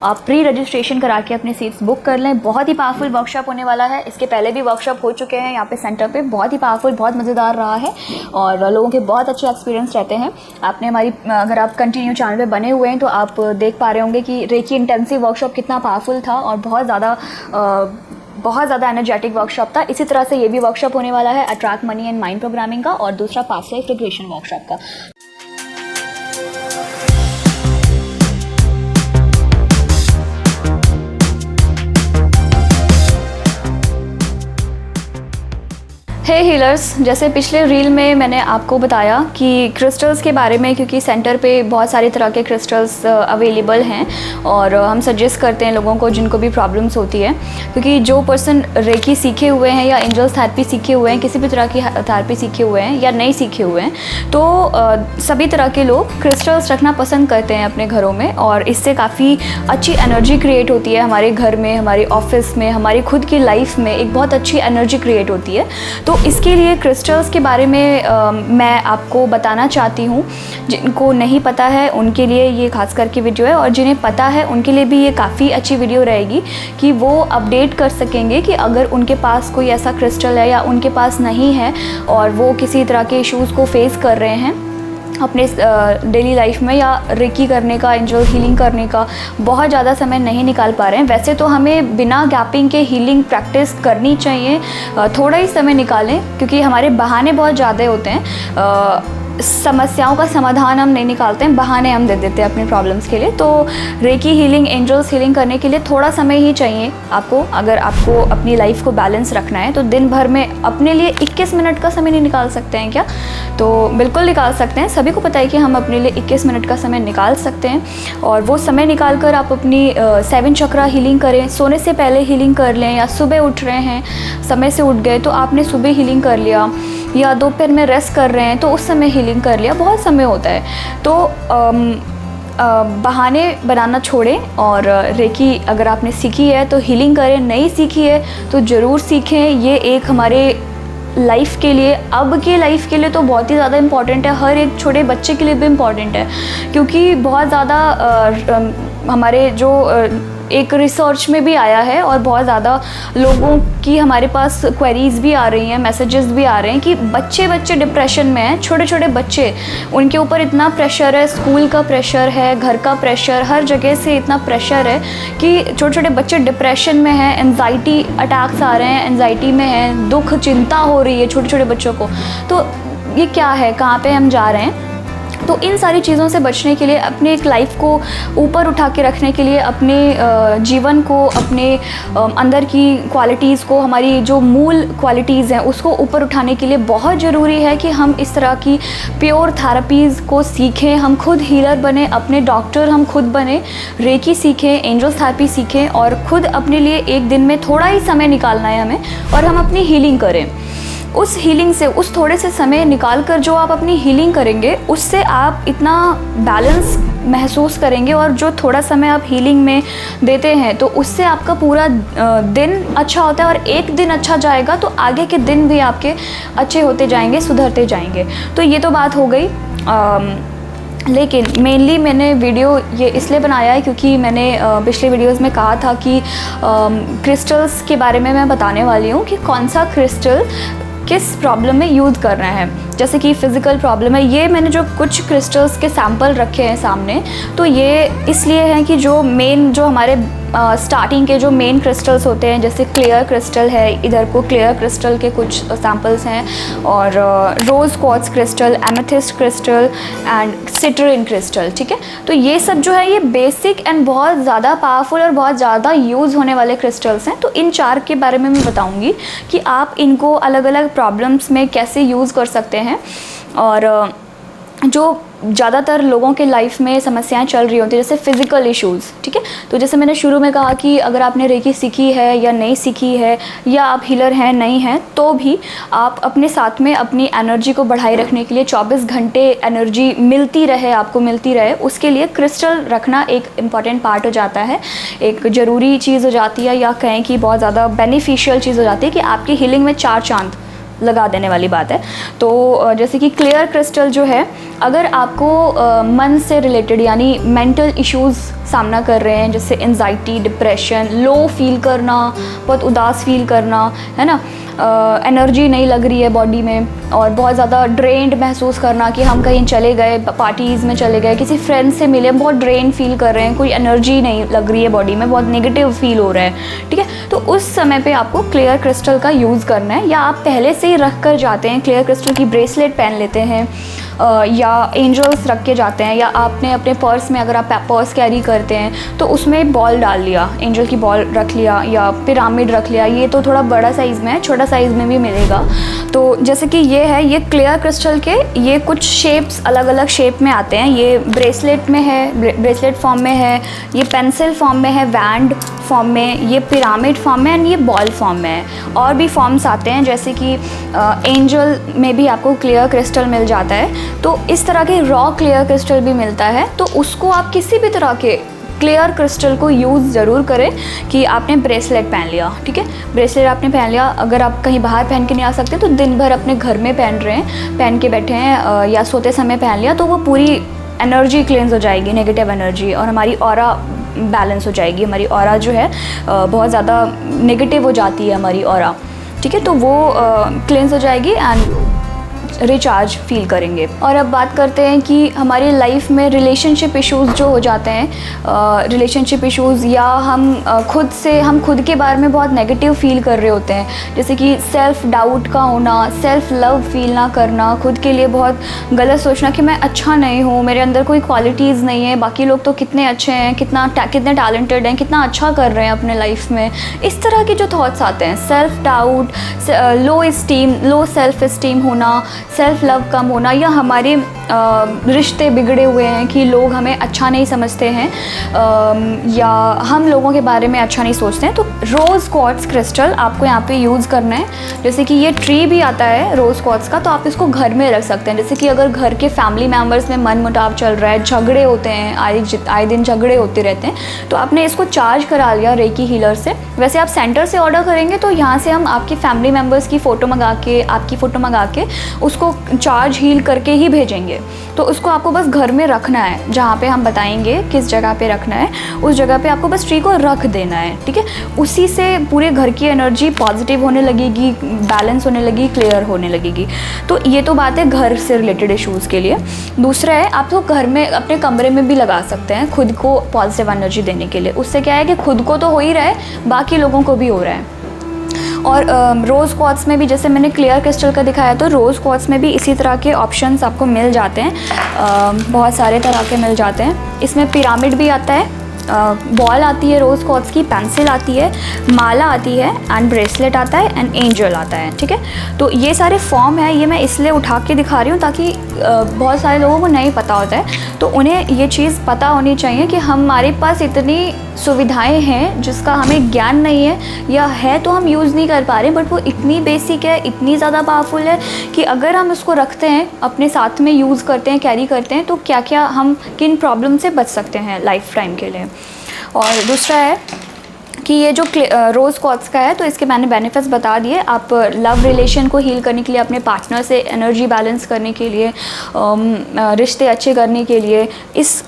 आप pre registration करा के अपने सीट्स बुक कर लें। बहुत ही पावरफुल वर्कशॉप होने वाला है। इसके पहले भी वर्कशॉप हो चुके हैं यहाँ पे सेंटर पे, बहुत ही पावरफुल, बहुत मज़ेदार रहा है और लोगों के बहुत अच्छे एक्सपीरियंस रहते हैं। आपने अगर आप कंटिन्यू चैनल पे बने हुए हैं तो आप देख पा रहे होंगे कि रेकी इंटेंसिव वर्कशॉप कितना पावरफुल था और बहुत ज़्यादा एनर्जेटिक वर्कशॉप था। इसी तरह से ये भी वर्कशॉप होने वाला है attract money and mind programming का और दूसरा पास्ट लाइफ रिग्रेशन वर्कशॉप का। हे हीलर्स, जैसे पिछले रील में मैंने आपको बताया कि क्रिस्टल्स के बारे में, क्योंकि सेंटर पे बहुत सारी तरह के क्रिस्टल्स अवेलेबल हैं और हम सजेस्ट करते हैं लोगों को जिनको भी प्रॉब्लम्स होती है, क्योंकि जो पर्सन रेकी सीखे हुए हैं या एंजल्स थेरेपी सीखे हुए हैं, किसी भी तरह की थेरेपी सीखे हुए हैं या नहीं सीखे हुए हैं, तो सभी तरह के लोग क्रिस्टल्स रखना पसंद करते हैं अपने घरों में और इससे काफ़ी अच्छी एनर्जी क्रिएट होती है हमारे घर में, हमारे ऑफिस में, हमारी खुद की लाइफ में एक बहुत अच्छी एनर्जी क्रिएट होती है। तो इसके लिए क्रिस्टल्स के बारे में मैं आपको बताना चाहती हूँ। जिनको नहीं पता है उनके लिए ये खास करके वीडियो है और जिन्हें पता है उनके लिए भी ये काफ़ी अच्छी वीडियो रहेगी कि वो अपडेट कर सकेंगे कि अगर उनके पास कोई ऐसा क्रिस्टल है या उनके पास नहीं है और वो किसी तरह के इश्यूज़ को फेस कर रहे हैं अपने डेली लाइफ में, या रेकी करने का, एंजल हीलिंग करने का बहुत ज़्यादा समय नहीं निकाल पा रहे हैं। वैसे तो हमें बिना गैपिंग के हीलिंग प्रैक्टिस करनी चाहिए, थोड़ा ही समय निकालें, क्योंकि हमारे बहाने बहुत ज़्यादा होते हैं। समस्याओं का समाधान हम नहीं निकालते हैं, बहाने हम दे देते हैं अपनी प्रॉब्लम्स के लिए। तो रेकी हीलिंग, एंजल्स हीलिंग करने के लिए थोड़ा समय ही चाहिए आपको। अगर आपको अपनी लाइफ को बैलेंस रखना है तो दिन भर में अपने लिए 21 मिनट का समय नहीं निकाल सकते हैं क्या? तो बिल्कुल निकाल सकते हैं। सभी को पता है कि हम अपने लिए 21 मिनट का समय निकाल सकते हैं और वो समय निकाल कर आप अपनी 7 चक्रा हीलिंग करें। सोने से पहले हीलिंग कर लें, या सुबह उठ रहे हैं, समय से उठ गए तो आपने सुबह हीलिंग कर लिया, या दोपहर में रेस्ट कर रहे हैं तो उस समय हीलिंग कर लिया। बहुत समय होता है, तो बहाने बनाना छोड़ें और रेकी अगर आपने सीखी है तो हीलिंग करें, नहीं सीखी है तो ज़रूर सीखें। ये एक हमारे लाइफ के लिए, अब के लाइफ के लिए तो बहुत ही ज़्यादा इम्पॉर्टेंट है, हर एक छोटे बच्चे के लिए भी इम्पॉर्टेंट है, क्योंकि बहुत ज़्यादा हमारे जो एक रिसर्च में भी आया है और बहुत ज़्यादा लोगों की हमारे पास क्वेरीज भी आ रही हैं, मैसेजेस भी आ रहे हैं कि बच्चे डिप्रेशन में हैं। छोटे छोटे बच्चे, उनके ऊपर इतना प्रेशर है, स्कूल का प्रेशर है, घर का प्रेशर, हर जगह से इतना प्रेशर है कि छोटे छोटे बच्चे डिप्रेशन में हैं, एंजाइटी अटैक्स आ रहे हैं, एंजाइटी में हैं, दुख चिंता हो रही है छोटे छोटे बच्चों को। तो ये क्या है, कहाँ पे हम जा रहे हैं? तो इन सारी चीज़ों से बचने के लिए, अपने एक लाइफ को ऊपर उठा के रखने के लिए, अपने जीवन को, अपने अंदर की क्वालिटीज़ को, हमारी जो मूल क्वालिटीज़ हैं उसको ऊपर उठाने के लिए बहुत ज़रूरी है कि हम इस तरह की प्योर थेरेपीज़ को सीखें। हम खुद हीलर बने, अपने डॉक्टर हम खुद बने, रेकी सीखें, एंजल्स थेरेपी सीखें और खुद अपने लिए एक दिन में थोड़ा ही समय निकालना है हमें और हम अपनी हीलिंग करें। उस हीलिंग से, उस थोड़े से समय निकाल कर जो आप अपनी हीलिंग करेंगे उससे आप इतना बैलेंस महसूस करेंगे और जो थोड़ा समय आप हीलिंग में देते हैं तो उससे आपका पूरा दिन अच्छा होता है और एक दिन अच्छा जाएगा तो आगे के दिन भी आपके अच्छे होते जाएंगे, सुधरते जाएंगे। तो ये तो बात हो गई। लेकिन मेनली मैंने वीडियो ये इसलिए बनाया है क्योंकि मैंने पिछले वीडियोस में कहा था कि क्रिस्टल्स के बारे में मैं बताने वाली हूँ कि कौन सा क्रिस्टल किस प्रॉब्लम में यूज़ करना है। जैसे कि फ़िज़िकल प्रॉब्लम है, ये मैंने जो कुछ क्रिस्टल्स के सैंपल रखे हैं सामने, तो ये इसलिए हैं कि जो हमारे स्टार्टिंग के जो मेन क्रिस्टल्स होते हैं, जैसे क्लियर क्रिस्टल है, इधर को क्लियर क्रिस्टल के कुछ सैंपल्स हैं और rose quartz crystal, amethyst crystal and citrine crystal, ठीक है। तो ये सब जो है ये बेसिक एंड बहुत ज़्यादा पावरफुल और बहुत ज़्यादा यूज़ होने वाले क्रिस्टल्स हैं। तो इन 4 के बारे में मैं बताऊँगी कि आप इनको अलग अलग प्रॉब्लम्स में कैसे यूज़ कर सकते हैं और जो ज़्यादातर लोगों के लाइफ में समस्याएं चल रही होती है, जैसे फ़िज़िकल इश्यूज़, ठीक है। तो जैसे मैंने शुरू में कहा कि अगर आपने रेकी सीखी है या नहीं सीखी है, या आप हीलर हैं नहीं हैं, तो भी आप अपने साथ में अपनी एनर्जी को बढ़ाए रखने के लिए 24 घंटे एनर्जी मिलती रहे, आपको मिलती रहे, उसके लिए क्रिस्टल रखना एक इम्पॉर्टेंट पार्ट हो जाता है, एक ज़रूरी चीज़ हो जाती है, या कहें कि बहुत ज़्यादा बेनिफिशियल चीज़ हो जाती है कि आपकी हीलिंग में 4 चांद लगा देने वाली बात है। तो जैसे कि क्लियर क्रिस्टल जो है अगर आपको मन से रिलेटेड यानी मेंटल इश्यूज़ सामना कर रहे हैं, जैसे एंजाइटी, डिप्रेशन, लो फील करना, बहुत उदास फील करना, है ना, एनर्जी नहीं लग रही है बॉडी में, और बहुत ज़्यादा ड्रेन्ड महसूस करना कि हम कहीं चले गए, पार्टीज़ में चले गए, किसी फ्रेंड से मिले, बहुत ड्रेन फील कर रहे हैं, कोई एनर्जी नहीं लग रही है बॉडी में, बहुत नेगेटिव फील हो रहा है, ठीक है, तो उस समय पे आपको क्लियर क्रिस्टल का यूज़ करना है। या आप पहले से ही रख कर जाते हैं, क्लियर क्रिस्टल की ब्रेसलेट पहन लेते हैं, या एंजल्स रख के जाते हैं, या आपने अपने पर्स में, अगर आप पर्स कैरी करते हैं तो उसमें बॉल डाल लिया, एंजल की बॉल रख लिया, या पिरामिड रख लिया। ये तो थोड़ा बड़ा साइज़ में है, छोटा साइज़ में भी मिलेगा। तो जैसे कि ये है, ये क्लियर क्रिस्टल के ये कुछ शेप्स, अलग अलग शेप में आते हैं। ये ब्रेसलेट में है, ब्रेसलेट फॉर्म में है, ये पेंसिल फॉर्म में है, बैंड फॉर्म में, ये पिरामिड फॉर्म में, एंड ये बॉल फॉर्म में है। और भी फॉर्म्स आते हैं, जैसे कि एंजल में भी आपको क्लियर क्रिस्टल मिल जाता है। तो इस तरह के रॉ क्लियर क्रिस्टल भी मिलता है। तो उसको आप किसी भी तरह के क्लियर क्रिस्टल को यूज़ ज़रूर करें। कि आपने ब्रेसलेट पहन लिया, ठीक है, ब्रेसलेट आपने पहन लिया, अगर आप कहीं बाहर पहन के नहीं आ सकते तो दिन भर अपने घर में पहन रहे हैं, पहन के बैठे हैं, या सोते समय पहन लिया, तो वो पूरी एनर्जी क्लेंस हो जाएगी, नेगेटिव एनर्जी, और हमारी ऑरा बैलेंस हो जाएगी। हमारी ऑरा जो है बहुत ज़्यादा नेगेटिव हो जाती है हमारी ऑरा, ठीक है, तो वो क्लेंस हो जाएगी एंड रिचार्ज फील करेंगे। और अब बात करते हैं कि हमारी लाइफ में रिलेशनशिप इश्यूज़ जो हो जाते हैं, रिलेशनशिप इश्यूज़, या हम खुद के बारे में बहुत नेगेटिव फील कर रहे होते हैं, जैसे कि सेल्फ़ डाउट का होना, सेल्फ़ लव फील ना करना, खुद के लिए बहुत गलत सोचना कि मैं अच्छा नहीं हूँ, मेरे अंदर कोई क्वालिटीज़ नहीं है, बाकी लोग तो कितने अच्छे हैं, कितने टैलेंटेड हैं, कितना अच्छा कर रहे हैं अपने लाइफ में, इस तरह के जो थॉट्स आते हैं, सेल्फ़ डाउट, लो सेल्फ़ इस्टीम होना, सेल्फ़ लव कम होना, या हमारे रिश्ते बिगड़े हुए हैं कि लोग हमें अच्छा नहीं समझते हैं, या हम लोगों के बारे में अच्छा नहीं सोचते हैं, तो रोज़ क्वार्ट्ज क्रिस्टल आपको यहाँ पे यूज़ करना है। जैसे कि ये ट्री भी आता है रोज़ क्वार्ट्ज का, तो आप इसको घर में रख सकते हैं। जैसे कि अगर घर के फैमिली मेम्बर्स में मनमुटाव चल रहा है, झगड़े होते हैं, आए दिन झगड़े होते रहते हैं, तो आपने इसको चार्ज करा लिया रेकी हीलर से। वैसे आप सेंटर से ऑर्डर करेंगे तो यहाँ से हम आपके फैमिली मेम्बर्स की फ़ोटो मंगा के, आपकी फ़ोटो मंगा के उसको चार्ज हील करके ही भेजेंगे। तो उसको आपको बस घर में रखना है, जहाँ पे हम बताएंगे किस जगह पे रखना है, उस जगह पे आपको बस ट्री को रख देना है, ठीक है। उसी से पूरे घर की एनर्जी पॉजिटिव होने लगेगी, बैलेंस होने लगेगी, क्लियर होने लगेगी। तो ये तो बात है घर से रिलेटेड इश्यूज़ के लिए। दूसरा है, आप तो घर में अपने कमरे में भी लगा सकते हैं खुद को पॉजिटिव एनर्जी देने के लिए। उससे क्या है कि खुद को तो हो ही रहा है, बाकी लोगों को भी हो रहा है। और रोज़ क्वार्ट्ज में भी, जैसे मैंने क्लियर क्रिस्टल का दिखाया, तो रोज़ क्वार्ट्ज में भी इसी तरह के ऑप्शंस आपको मिल जाते हैं, बहुत सारे तरह के मिल जाते हैं। इसमें पिरामिड भी आता है, बॉल आती है रोज़ क्वार्ट्ज की, पेंसिल आती है, माला आती है, एंड ब्रेसलेट आता है, एंड एंजल आता है, ठीक है। तो ये सारे फॉर्म है, ये मैं इसलिए उठा के दिखा रही हूँ ताकि बहुत सारे लोगों को नहीं पता होता है, तो उन्हें ये चीज़ पता होनी चाहिए कि हमारे पास इतनी सुविधाएं हैं जिसका हमें ज्ञान नहीं है, या है तो हम यूज़ नहीं कर पा रहे, बट वो इतनी बेसिक है, इतनी ज़्यादा पावरफुल है कि अगर हम उसको रखते हैं, अपने साथ में यूज़ करते हैं, कैरी करते हैं, तो क्या क्या हम किन प्रॉब्लम से बच सकते हैं लाइफ टाइम के लिए। और दूसरा है कि ये जो रोज़ क्वार्ट्ज का है, तो इसके मैंने बेनिफिट्स बता दिए। आप लव रिलेशन को हील करने के लिए, अपने पार्टनर से एनर्जी बैलेंस करने के लिए, रिश्ते अच्छे करने के लिए इस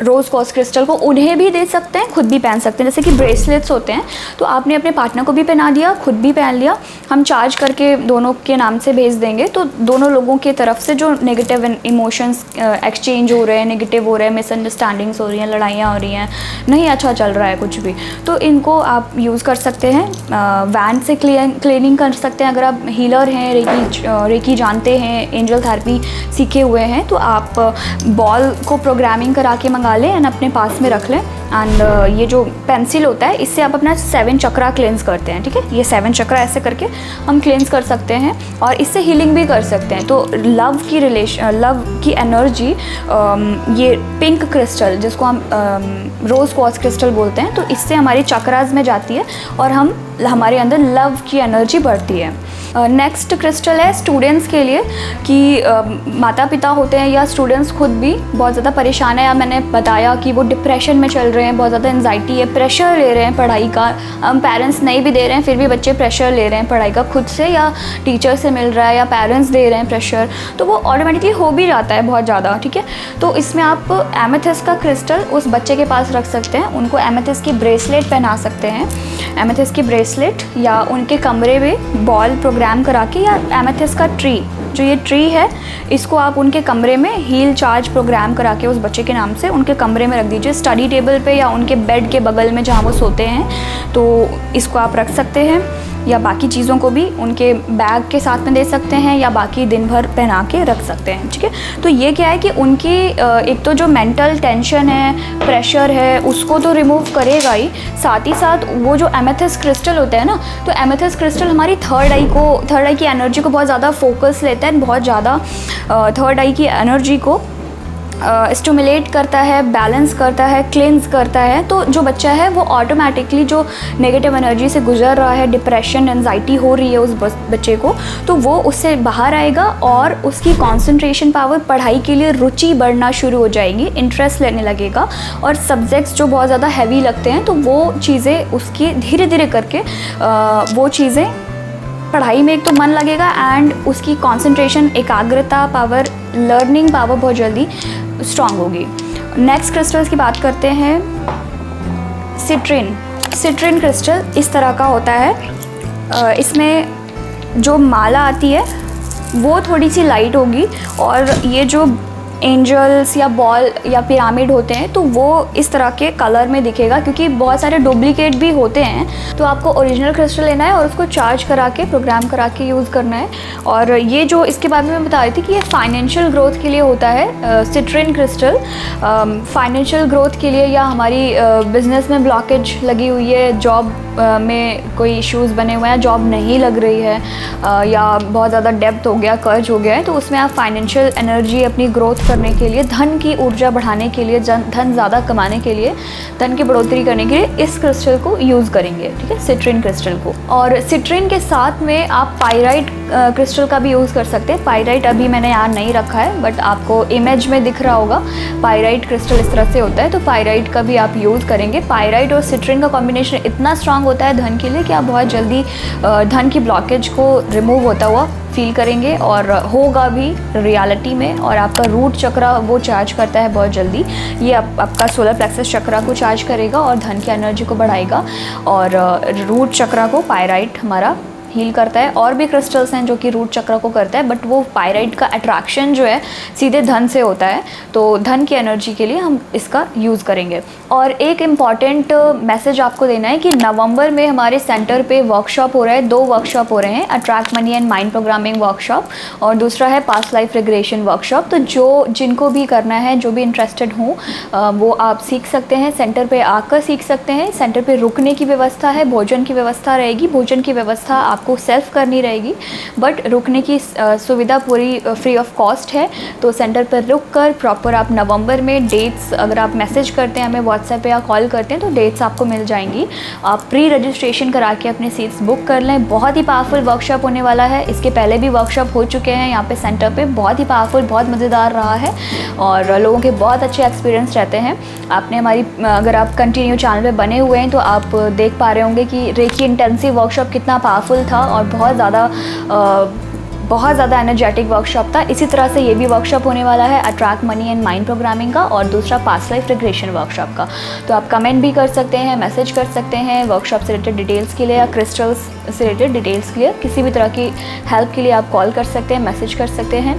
रोज़ क्वार्ट्ज क्रिस्टल को उन्हें भी दे सकते हैं, खुद भी पहन सकते हैं। जैसे कि ब्रेसलेट्स होते हैं, तो आपने अपने पार्टनर को भी पहना दिया, खुद भी पहन लिया, हम चार्ज करके दोनों के नाम से भेज देंगे, तो दोनों लोगों की तरफ से जो नेगेटिव इमोशंस एक्सचेंज हो रहे हैं, नेगेटिव हो रहे हैं, मिसअंडरस्टैंडिंग्स हो रही हैं, लड़ाइयाँ हो रही हैं, नहीं अच्छा चल रहा है कुछ भी, तो इनको आप यूज़ कर सकते हैं। वैन से क्लीनिंग कर सकते हैं। अगर आप हीलर हैं, रेकी जानते हैं, एंजल थेरेपी सीखे हुए हैं, तो आप बॉल को प्रोग्रामिंग करा के मंगा लें एंड अपने पास में रख लें। एंड ये जो पेंसिल होता है, इससे आप अपना 7 चक्रा क्लेंस करते हैं, ठीक है। ये 7 चक्रा ऐसे करके हम क्लेंस कर सकते हैं और इससे हीलिंग भी कर सकते हैं। तो लव की एनर्जी, ये पिंक क्रिस्टल जिसको हम रोज़ क्वार्ट्ज क्रिस्टल बोलते हैं, तो इससे हमारी चक्रास में जाती है और हमारे अंदर लव की एनर्जी बढ़ती है। नेक्स्ट क्रिस्टल है स्टूडेंट्स के लिए कि माता पिता होते हैं या स्टूडेंट्स खुद भी बहुत ज़्यादा परेशान है, या मैंने बताया कि वो डिप्रेशन में चल रहे हैं, बहुत ज़्यादा एंजाइटी है, प्रेशर ले रहे हैं पढ़ाई का। पेरेंट्स नहीं भी दे रहे हैं फिर भी बच्चे प्रेशर ले रहे हैं पढ़ाई का, खुद से या टीचर से मिल रहा है या पेरेंट्स दे रहे हैं प्रेशर, तो वो ऑटोमेटिकली हो भी जाता है बहुत ज़्यादा, ठीक है। तो इसमें आप एमेथिस्ट का क्रिस्टल उस बच्चे के पास रख सकते हैं, उनको एमेथिस्ट की ब्रेसलेट पहना सकते हैं, एमेथिस्ट की ब्रेसलेट, या उनके कमरे में बॉल प्रोग्राम करा के, या एमेथिस्ट का ट्री, जो ये ट्री है इसको आप उनके कमरे में हील चार्ज प्रोग्राम करा के उस बच्चे के नाम से उनके कमरे में रख दीजिए, स्टडी टेबल पे या उनके बेड के बगल में जहाँ वो सोते हैं, तो इसको आप रख सकते हैं। या बाकी चीज़ों को भी उनके बैग के साथ में दे सकते हैं या बाकी दिन भर पहना के रख सकते हैं, ठीक है। तो ये क्या है कि उनकी एक तो जो मेंटल टेंशन है, प्रेशर है, उसको तो रिमूव करेगा ही, साथ ही साथ वो जो एमेथिस्ट क्रिस्टल होता है ना, तो एमेथिस्ट क्रिस्टल हमारी थर्ड आई की एनर्जी को बहुत ज़्यादा फोकस लेता है, बहुत ज़्यादा थर्ड आई की एनर्जी को स्टिमुलेट करता है, बैलेंस करता है, क्लेंस करता है। तो जो बच्चा है वो ऑटोमेटिकली जो नेगेटिव एनर्जी से गुजर रहा है, डिप्रेशन, एंजाइटी हो रही है उस बच्चे को, तो वो उससे बाहर आएगा और उसकी कंसंट्रेशन पावर, पढ़ाई के लिए रुचि बढ़ना शुरू हो जाएगी, इंटरेस्ट लेने लगेगा, और सब्जेक्ट्स जो बहुत ज़्यादा हैवी लगते हैं तो वो चीज़ें उसकी धीरे धीरे करके वो चीज़ें पढ़ाई में एक तो मन लगेगा एंड उसकी कंसंट्रेशन, एकाग्रता पावर, लर्निंग पावर बहुत जल्दी स्ट्रांग होगी। नेक्स्ट क्रिस्टल्स की बात करते हैं। सिट्रिन क्रिस्टल इस तरह का होता है, इसमें जो माला आती है वो थोड़ी सी लाइट होगी, और ये जो एंजल्स या बॉल या पिरामिड होते हैं तो वो इस तरह के कलर में दिखेगा, क्योंकि बहुत सारे डुप्लीकेट भी होते हैं। तो आपको ओरिजिनल क्रिस्टल लेना है और उसको चार्ज करा के, प्रोग्राम करा के यूज़ करना है। और ये जो इसके बारे में मैं बता रही थी कि ये फाइनेंशियल ग्रोथ के लिए होता है, सिट्रिन क्रिस्टल फाइनेंशियल ग्रोथ के लिए, या हमारी बिजनेस में ब्लॉकेज लगी हुई है, जॉब में कोई इश्यूज़ बने हुए हैं, जॉब नहीं लग रही है, या बहुत ज़्यादा डेब्ट हो गया, कर्ज हो गया है, तो उसमें आप फाइनेंशियल एनर्जी अपनी ग्रोथ करने के लिए, धन की ऊर्जा बढ़ाने के लिए, धन ज़्यादा कमाने के लिए, धन की बढ़ोतरी करने के लिए इस क्रिस्टल को यूज़ करेंगे, ठीक है, सिट्रिन क्रिस्टल को। और सिट्रिन के साथ में आप पाइराइट क्रिस्टल का भी यूज़ कर सकते हैं। पाइराइट अभी मैंने यहाँ नहीं रखा है, बट आपको इमेज में दिख रहा होगा पाइराइट क्रिस्टल इस तरह से होता है, तो पाइराइट का भी आप यूज़ करेंगे। पाइराइट और सिट्रिन का कॉम्बिनेशन इतना स्ट्रांग होता है धन के लिए कि आप बहुत जल्दी धन की ब्लॉकेज को रिमूव होता हुआ फील करेंगे, और होगा भी रियलिटी में। और आपका रूट चक्रा वो चार्ज करता है बहुत जल्दी, ये आपका सोलर प्लेक्सस चक्रा को चार्ज करेगा और धन की एनर्जी को बढ़ाएगा, और रूट चक्रा को पाइराइट हमारा हील करता है। और भी क्रिस्टल्स हैं जो कि रूट चक्र को करता है, बट वो पाइराइट का अट्रैक्शन जो है सीधे धन से होता है, तो धन की एनर्जी के लिए हम इसका यूज़ करेंगे। और एक इम्पॉर्टेंट मैसेज आपको देना है कि नवंबर में हमारे सेंटर पे वर्कशॉप हो रहा है, 2 वर्कशॉप हो रहे हैं, attract money and mind programming workshop, और दूसरा है पास्ट लाइफ रिग्रेशन वर्कशॉप। तो जिनको भी करना है, जो भी इंटरेस्टेड हों, वो आप सीख सकते हैं, सेंटर पे आकर सीख सकते हैं। सेंटर पे रुकने की व्यवस्था है, भोजन की व्यवस्था रहेगी, भोजन की व्यवस्था आपको सेल्फ करनी रहेगी, बट रुकने की सुविधा पूरी फ्री ऑफ कॉस्ट है। तो सेंटर पर रुक कर प्रॉपर आप नवंबर में डेट्स, अगर आप मैसेज करते हैं हमें व्हाट्सएप पे या कॉल करते हैं, तो डेट्स आपको मिल जाएंगी। आप प्री रजिस्ट्रेशन करा के अपनी सीट्स बुक कर लें। बहुत ही पावरफुल वर्कशॉप होने वाला है, इसके पहले भी वर्कशॉप हो चुके हैं यहाँ पे सेंटर पे, बहुत ही पावरफुल, बहुत मज़ेदार रहा है और लोगों के बहुत अच्छे एक्सपीरियंस रहते हैं। आपने हमारी, अगर आप कंटिन्यू चैनल पे बने हुए हैं तो आप देख पा रहे होंगे कि रेकी इंटेंसिव वर्कशॉप कितना पावरफुल था और बहुत ज़्यादा एनर्जेटिक वर्कशॉप था। इसी तरह से ये भी वर्कशॉप होने वाला है attract money and mind programming का, और दूसरा पास्ट लाइफ रिग्रेशन वर्कशॉप का। तो आप कमेंट भी कर सकते हैं, मैसेज कर सकते हैं वर्कशॉप से रिलेटेड डिटेल्स के लिए या क्रिस्टल्स से रिलेटेड डिटेल्स के लिए, किसी भी तरह की हेल्प के लिए आप कॉल कर सकते हैं, मैसेज कर सकते हैं।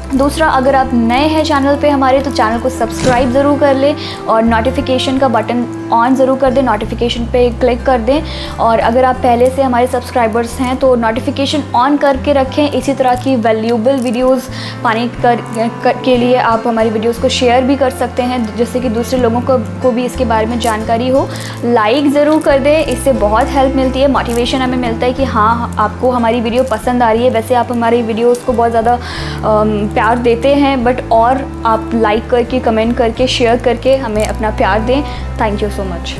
दूसरा, अगर आप नए हैं चैनल पे हमारे, तो चैनल को सब्सक्राइब ज़रूर कर लें और नोटिफिकेशन का बटन ऑन ज़रूर कर दें, नोटिफिकेशन पे क्लिक कर दें। और अगर आप पहले से हमारे सब्सक्राइबर्स हैं तो नोटिफिकेशन ऑन करके रखें। इसी तरह की वैल्यूएबल वीडियोस पाने के लिए आप हमारी वीडियोस को शेयर भी कर सकते हैं, जिससे कि दूसरे लोगों को भी इसके बारे में जानकारी हो। लाइक ज़रूर कर दें, इससे बहुत हेल्प मिलती है, मोटिवेशन हमें मिलता है कि हाँ, आपको हमारी वीडियो पसंद आ रही है। वैसे आप हमारी वीडियोज़ को बहुत ज़्यादा प्यार देते हैं, बट और आप लाइक करके, कमेंट करके, शेयर करके हमें अपना प्यार दें। Thank you so much.